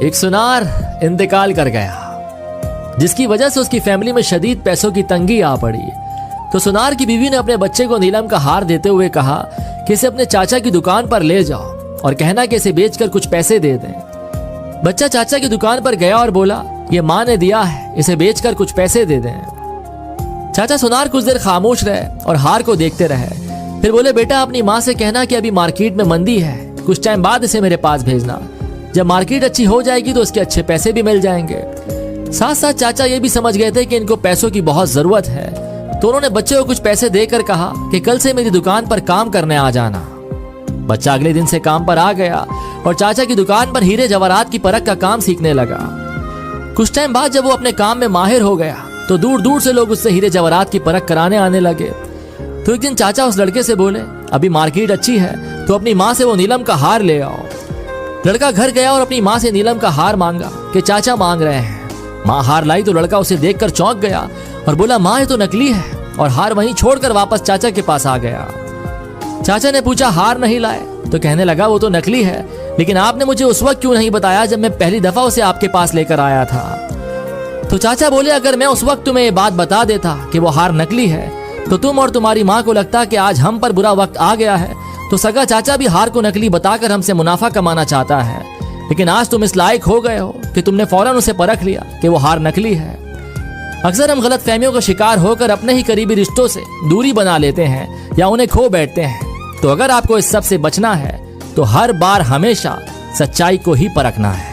एक सुनार इंतकाल कर गया, जिसकी वजह से उसकी फैमिली में शदीद पैसों की तंगी आ पड़ी। तो सुनार की बीवी ने अपने बच्चे को नीलम का हार देते हुए कहा कि इसे अपने चाचा की दुकान पर ले जाओ और कहना कि इसे बेचकर कुछ पैसे दे दें। बच्चा चाचा की दुकान पर गया और बोला, ये माँ ने दिया है, इसे बेचकर कुछ पैसे दे दें। चाचा सुनार कुछ देर खामोश रहे और हार को देखते रहे। फिर बोले, बेटा अपनी माँ से कहना कि अभी मार्केट में मंदी है, कुछ टाइम बाद इसे मेरे पास भेजना। जब मार्केट अच्छी हो जाएगी तो उसके अच्छे पैसे भी मिल जाएंगे। साथ साथ चाचा ये भी समझ गए थे कि इनको पैसों की बहुत जरूरत है, तो उन्होंने बच्चे को कुछ पैसे देकर कहा कि कल से मेरी दुकान पर काम करने आ जाना। बच्चा अगले दिन से काम पर आ गया और चाचा की दुकान पर हीरे जवाहरात की परख का काम सीखने लगा। कुछ टाइम बाद जब वो अपने काम में माहिर हो गया तो दूर दूर से लोग उससे हीरे जवाहरात की परख कराने आने लगे। तो एक दिन चाचा उस लड़के से बोले, अभी मार्केट अच्छी है तो अपनी माँ से वो नीलम का हार ले आओ। लड़का घर गया और अपनी माँ से नीलम का हार मांगा कि चाचा मांग रहे हैं। माँ हार लाई तो लड़का उसे देखकर चौंक गया और बोला, माँ ये तो नकली है, और हार वहीं छोड़कर वापस चाचा के पास आ गया। चाचा ने पूछा, हार नहीं लाए? तो कहने लगा, वो तो नकली है, लेकिन आपने मुझे उस वक्त क्यों नहीं बताया जब मैं पहली दफा उसे आपके पास लेकर आया था? तो चाचा बोले, अगर मैं उस वक्त तुम्हें ये बात बता देता कि वो हार नकली है तो तुम और तुम्हारी माँ को लगता कि आज हम पर बुरा वक्त आ गया है, तो सगा चाचा भी हार को नकली बताकर हमसे मुनाफा कमाना चाहता है। लेकिन आज तुम इस लायक हो गए हो कि तुमने फौरन उसे परख लिया कि वो हार नकली है। अक्सर हम गलत फहमियों का शिकार होकर अपने ही करीबी रिश्तों से दूरी बना लेते हैं या उन्हें खो बैठते हैं। तो अगर आपको इस सब से बचना है तो हर बार हमेशा सच्चाई को ही परखना है।